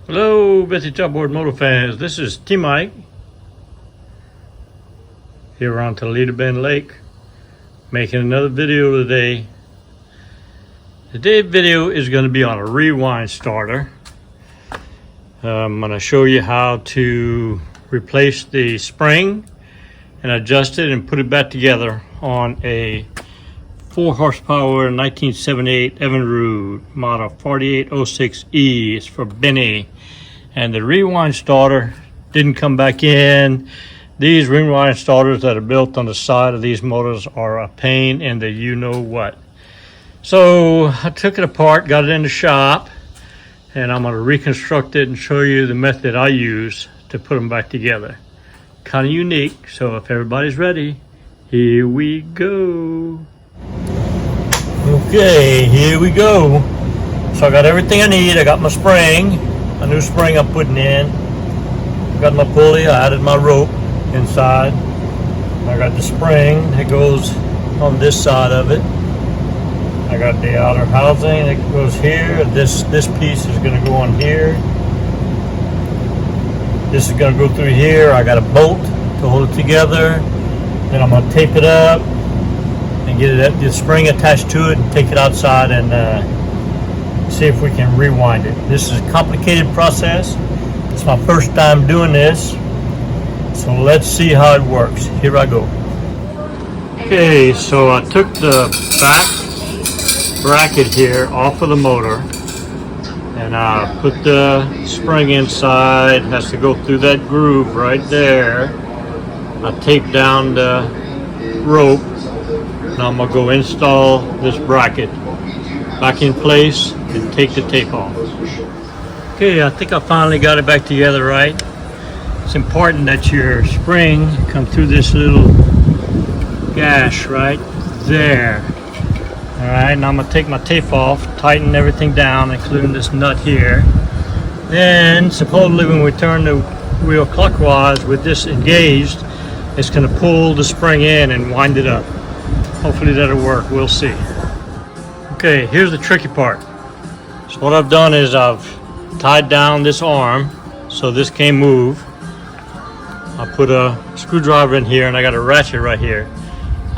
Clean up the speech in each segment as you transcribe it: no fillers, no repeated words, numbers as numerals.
Hello, vintage outboard motor fans. This is T-Mike here on Toledo Bend Lake, making another video today. Today's video is going to be on a rewind starter. I'm going to show you how to replace the spring and adjust it and put it back together on a 4 horsepower 1978 Evinrude model 4806E. It's for Benny. And the rewind starter didn't come back in. These rewind starters that are built on the side of these motors are a pain in the you-know-what. So I took it apart, got it in the shop, and I'm going to reconstruct it and show you the method I use to put them back together. Kind of unique, so if everybody's ready, here we go. Okay, here we go. So I got everything I need. I got my spring, a new spring I'm putting in. I got my pulley, I added my rope inside. I got the spring that goes on this side of it. I got the outer housing that goes here. This piece is going to go on here. This is going to go through here. I got a bolt to hold it together. Then I'm going to tape it up and get the spring attached to it and take it outside and see if we can rewind it. This is a complicated process. It's my first time doing this, so let's see how it works. Here I go. Okay, so I took the back bracket here off of the motor and I put the spring inside. It has to go through that groove right there. I taped down the rope. Now I'm going to go install this bracket back in place and take the tape off. Okay, I think I finally got it back together right. It's important that your spring come through this little gash right there. Alright, now I'm going to take my tape off, tighten everything down, including this nut here. Then, supposedly when we turn the wheel clockwise with this engaged, it's going to pull the spring in and wind it up. Hopefully that'll work, we'll see. Okay, here's the tricky part. So what I've done is I've tied down this arm so this can't move. I put a screwdriver in here and I got a ratchet right here.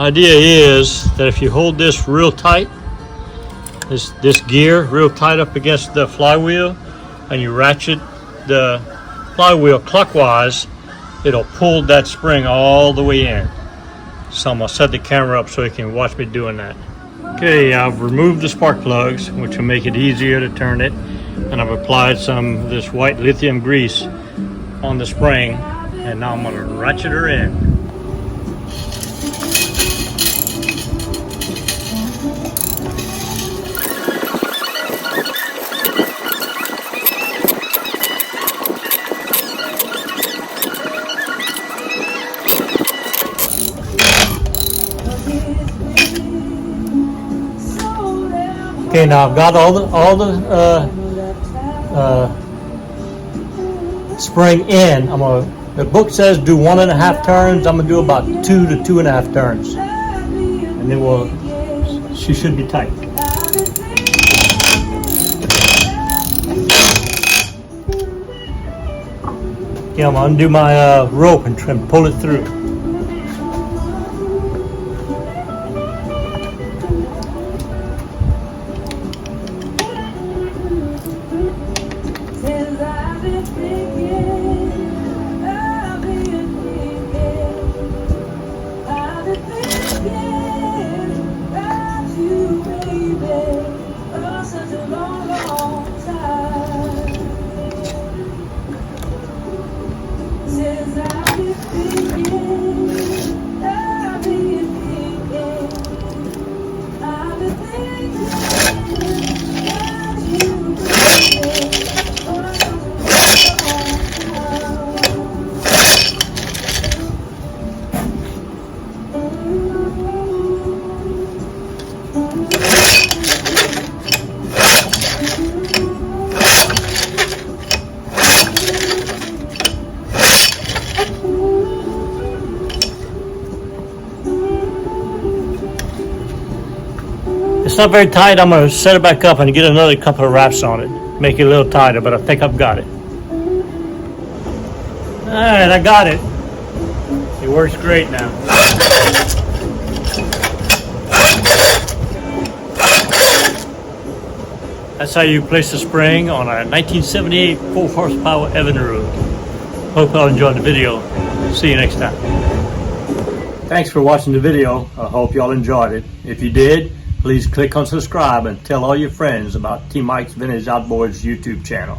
Idea is that if you hold this real tight, this gear real tight up against the flywheel, and you ratchet the flywheel clockwise, it'll pull that spring all the way in. So I'm going to set the camera up so you can watch me doing that. Okay, I've removed the spark plugs, which will make it easier to turn it, and I've applied some of this white lithium grease on the spring, and now I'm going to ratchet her in. Okay, now I've got all the spring in. The book says do 1.5 turns. I'm gonna do about 2 to 2.5 turns, and then she should be tight. Okay, I'm gonna undo my rope and pull it through. It's not very tight. I'm going to set it back up and get another couple of wraps on it. make it a little tighter, but I think I've got it. Alright, I got it. It works great now. That's how you place the spring on a 1978 4 horsepower Evinrude. Hope y'all enjoyed the video. See you next time. Thanks for watching the video. I hope y'all enjoyed it. If you did, please click on subscribe and tell all your friends about T Mike's Vintage Outboards YouTube channel.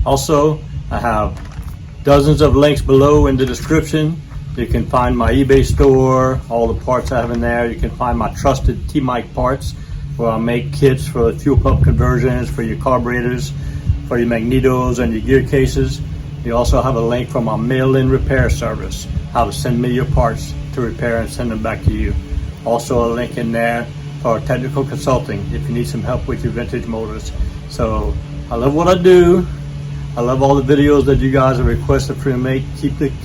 Also, I have dozens of links below in the description. You can find my eBay store, all the parts I have in there. You can find my trusted T Mike parts, where I make kits for fuel pump conversions, for your carburetors, for your magnetos and your gear cases. You also have a link for my mail-in repair service, how to send me your parts to repair and send them back to you. Also a link in there for technical consulting if you need some help with your vintage motors. So I love what I do. I love all the videos that you guys have requested for me to make.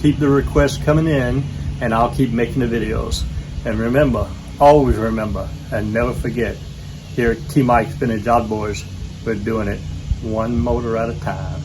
Keep the requests coming in, and I'll keep making the videos. And remember, always remember, and never forget, here at T Mike's Vintage Outboards, we're doing it one motor at a time.